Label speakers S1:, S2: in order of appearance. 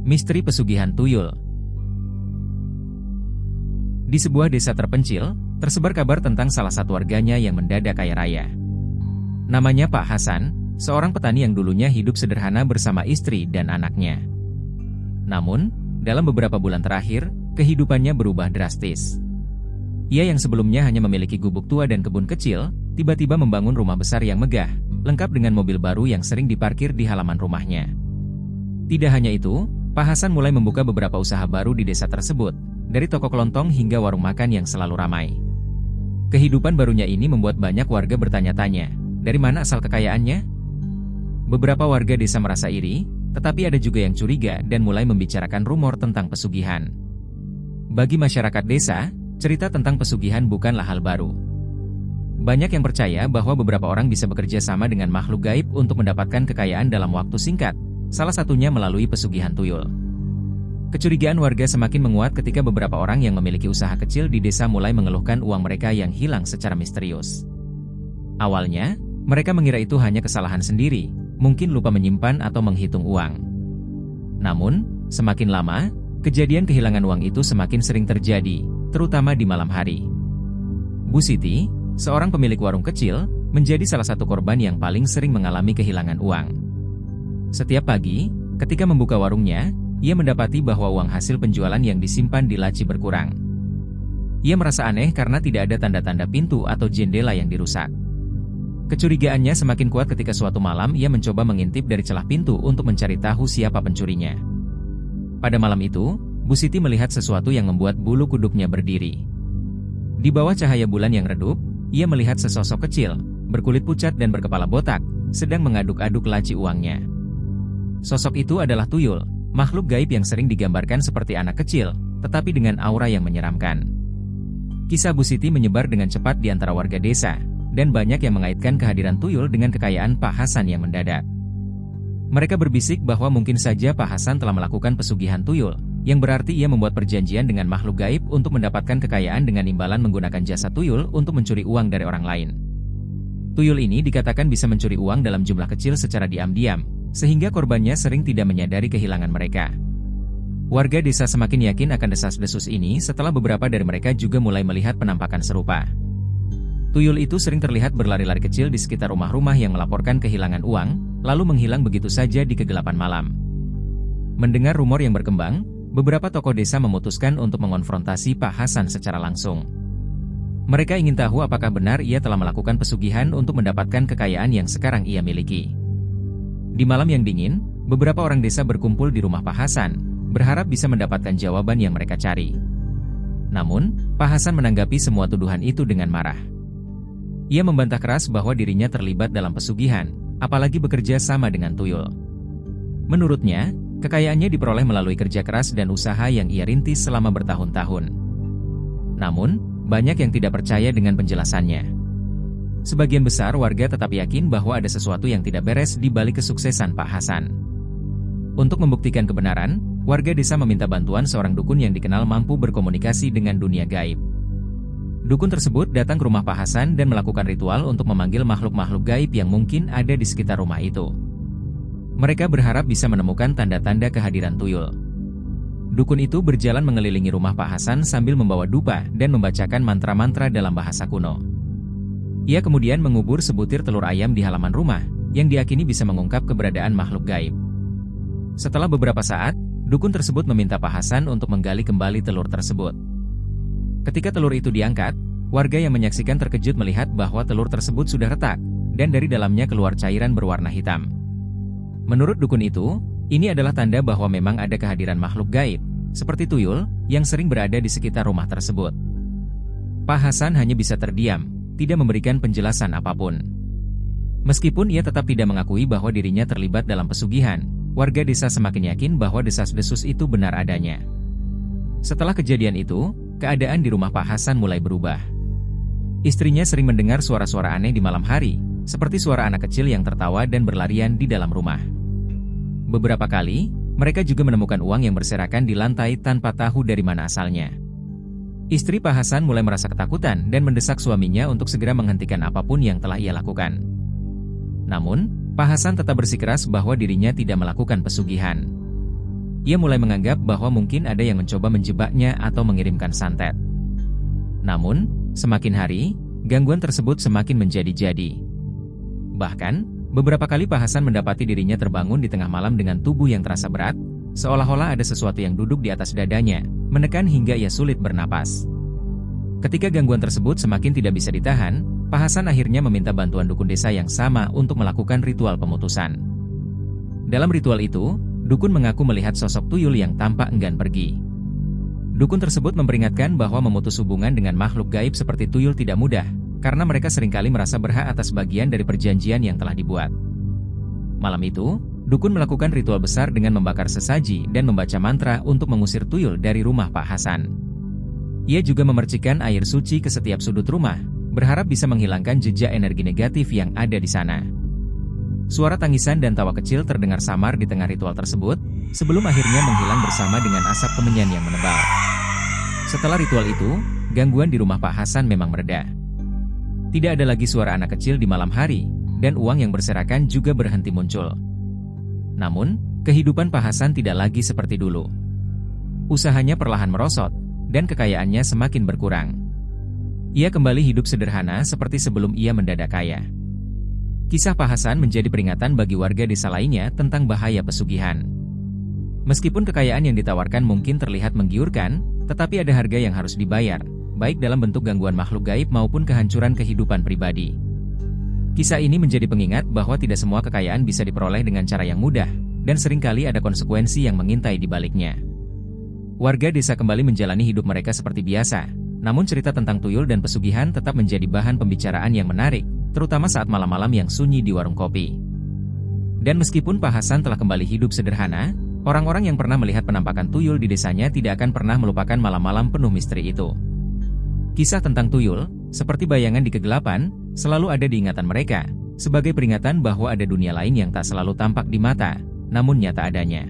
S1: Misteri pesugihan tuyul. Di sebuah desa terpencil, tersebar kabar tentang salah satu warganya yang mendadak kaya raya. Namanya Pak Hasan, seorang petani yang dulunya hidup sederhana bersama istri dan anaknya. Namun, dalam beberapa bulan terakhir, kehidupannya berubah drastis. Ia yang sebelumnya hanya memiliki gubuk tua dan kebun kecil, tiba-tiba membangun rumah besar yang megah, lengkap dengan mobil baru yang sering diparkir di halaman rumahnya. Tidak hanya itu, Pak Hasan mulai membuka beberapa usaha baru di desa tersebut, dari toko kelontong hingga warung makan yang selalu ramai. Kehidupan barunya ini membuat banyak warga bertanya-tanya, dari mana asal kekayaannya? Beberapa warga desa merasa iri, tetapi ada juga yang curiga dan mulai membicarakan rumor tentang pesugihan. Bagi masyarakat desa, cerita tentang pesugihan bukanlah hal baru. Banyak yang percaya bahwa beberapa orang bisa bekerja sama dengan makhluk gaib untuk mendapatkan kekayaan dalam waktu singkat, salah satunya melalui pesugihan tuyul. Kecurigaan warga semakin menguat ketika beberapa orang yang memiliki usaha kecil di desa mulai mengeluhkan uang mereka yang hilang secara misterius. Awalnya, mereka mengira itu hanya kesalahan sendiri, mungkin lupa menyimpan atau menghitung uang. Namun, semakin lama, kejadian kehilangan uang itu semakin sering terjadi, terutama di malam hari. Bu Siti, seorang pemilik warung kecil, menjadi salah satu korban yang paling sering mengalami kehilangan uang. Setiap pagi, ketika membuka warungnya, ia mendapati bahwa uang hasil penjualan yang disimpan di laci berkurang. Ia merasa aneh karena tidak ada tanda-tanda pintu atau jendela yang dirusak. Kecurigaannya semakin kuat ketika suatu malam ia mencoba mengintip dari celah pintu untuk mencari tahu siapa pencurinya. Pada malam itu, Bu Siti melihat sesuatu yang membuat bulu kuduknya berdiri. Di bawah cahaya bulan yang redup, ia melihat sesosok kecil, berkulit pucat dan berkepala botak, sedang mengaduk-aduk laci uangnya. Sosok itu adalah tuyul, makhluk gaib yang sering digambarkan seperti anak kecil, tetapi dengan aura yang menyeramkan. Kisah Bu Siti menyebar dengan cepat di antara warga desa, dan banyak yang mengaitkan kehadiran tuyul dengan kekayaan Pak Hasan yang mendadak. Mereka berbisik bahwa mungkin saja Pak Hasan telah melakukan pesugihan tuyul, yang berarti ia membuat perjanjian dengan makhluk gaib untuk mendapatkan kekayaan dengan imbalan menggunakan jasa tuyul untuk mencuri uang dari orang lain. Tuyul ini dikatakan bisa mencuri uang dalam jumlah kecil secara diam-diam, sehingga korbannya sering tidak menyadari kehilangan mereka. Warga desa semakin yakin akan desas-desus ini setelah beberapa dari mereka juga mulai melihat penampakan serupa. Tuyul itu sering terlihat berlari-lari kecil di sekitar rumah-rumah yang melaporkan kehilangan uang, lalu menghilang begitu saja di kegelapan malam. Mendengar rumor yang berkembang, beberapa tokoh desa memutuskan untuk mengonfrontasi Pak Hasan secara langsung. Mereka ingin tahu apakah benar ia telah melakukan pesugihan untuk mendapatkan kekayaan yang sekarang ia miliki. Di malam yang dingin, beberapa orang desa berkumpul di rumah Pak Hasan, berharap bisa mendapatkan jawaban yang mereka cari. Namun, Pak Hasan menanggapi semua tuduhan itu dengan marah. Ia membantah keras bahwa dirinya terlibat dalam pesugihan, apalagi bekerja sama dengan tuyul. Menurutnya, kekayaannya diperoleh melalui kerja keras dan usaha yang ia rintis selama bertahun-tahun. Namun, banyak yang tidak percaya dengan penjelasannya. Sebagian besar warga tetap yakin bahwa ada sesuatu yang tidak beres di balik kesuksesan Pak Hasan. Untuk membuktikan kebenaran, warga desa meminta bantuan seorang dukun yang dikenal mampu berkomunikasi dengan dunia gaib. Dukun tersebut datang ke rumah Pak Hasan dan melakukan ritual untuk memanggil makhluk-makhluk gaib yang mungkin ada di sekitar rumah itu. Mereka berharap bisa menemukan tanda-tanda kehadiran tuyul. Dukun itu berjalan mengelilingi rumah Pak Hasan sambil membawa dupa dan membacakan mantra-mantra dalam bahasa kuno. Ia kemudian mengubur sebutir telur ayam di halaman rumah, yang diyakini bisa mengungkap keberadaan makhluk gaib. Setelah beberapa saat, dukun tersebut meminta Pak Hasan untuk menggali kembali telur tersebut. Ketika telur itu diangkat, warga yang menyaksikan terkejut melihat bahwa telur tersebut sudah retak, dan dari dalamnya keluar cairan berwarna hitam. Menurut dukun itu, ini adalah tanda bahwa memang ada kehadiran makhluk gaib, seperti tuyul, yang sering berada di sekitar rumah tersebut. Pak Hasan hanya bisa terdiam, tidak memberikan penjelasan apapun. Meskipun ia tetap tidak mengakui bahwa dirinya terlibat dalam pesugihan, warga desa semakin yakin bahwa desas-desus itu benar adanya. Setelah kejadian itu, keadaan di rumah Pak Hasan mulai berubah. Istrinya sering mendengar suara-suara aneh di malam hari, seperti suara anak kecil yang tertawa dan berlarian di dalam rumah. Beberapa kali, mereka juga menemukan uang yang berserakan di lantai tanpa tahu dari mana asalnya. Istri Pak Hasan mulai merasa ketakutan dan mendesak suaminya untuk segera menghentikan apapun yang telah ia lakukan. Namun, Pak Hasan tetap bersikeras bahwa dirinya tidak melakukan pesugihan. Ia mulai menganggap bahwa mungkin ada yang mencoba menjebaknya atau mengirimkan santet. Namun, semakin hari, gangguan tersebut semakin menjadi-jadi. Bahkan, beberapa kali Pak Hasan mendapati dirinya terbangun di tengah malam dengan tubuh yang terasa berat, seolah-olah ada sesuatu yang duduk di atas dadanya, menekan hingga ia sulit bernapas. Ketika gangguan tersebut semakin tidak bisa ditahan, Pak Hasan akhirnya meminta bantuan dukun desa yang sama untuk melakukan ritual pemutusan. Dalam ritual itu, dukun mengaku melihat sosok tuyul yang tampak enggan pergi. Dukun tersebut memperingatkan bahwa memutus hubungan dengan makhluk gaib seperti tuyul tidak mudah, karena mereka seringkali merasa berhak atas bagian dari perjanjian yang telah dibuat. Malam itu, dukun melakukan ritual besar dengan membakar sesaji dan membaca mantra untuk mengusir tuyul dari rumah Pak Hasan. Ia juga memercikan air suci ke setiap sudut rumah, berharap bisa menghilangkan jejak energi negatif yang ada di sana. Suara tangisan dan tawa kecil terdengar samar di tengah ritual tersebut, sebelum akhirnya menghilang bersama dengan asap kemenyan yang menebal. Setelah ritual itu, gangguan di rumah Pak Hasan memang mereda. Tidak ada lagi suara anak kecil di malam hari, dan uang yang berserakan juga berhenti muncul. Namun, kehidupan Pak Hasan tidak lagi seperti dulu. Usahanya perlahan merosot, dan kekayaannya semakin berkurang. Ia kembali hidup sederhana seperti sebelum ia mendadak kaya. Kisah Pak Hasan menjadi peringatan bagi warga desa lainnya tentang bahaya pesugihan. Meskipun kekayaan yang ditawarkan mungkin terlihat menggiurkan, tetapi ada harga yang harus dibayar, baik dalam bentuk gangguan makhluk gaib maupun kehancuran kehidupan pribadi. Kisah ini menjadi pengingat bahwa tidak semua kekayaan bisa diperoleh dengan cara yang mudah, dan seringkali ada konsekuensi yang mengintai di baliknya. Warga desa kembali menjalani hidup mereka seperti biasa, namun cerita tentang tuyul dan pesugihan tetap menjadi bahan pembicaraan yang menarik, terutama saat malam-malam yang sunyi di warung kopi. Dan meskipun Pak Hasan telah kembali hidup sederhana, orang-orang yang pernah melihat penampakan tuyul di desanya tidak akan pernah melupakan malam-malam penuh misteri itu. Kisah tentang tuyul, seperti bayangan di kegelapan, selalu ada di ingatan mereka, sebagai peringatan bahwa ada dunia lain yang tak selalu tampak di mata, namun nyata adanya.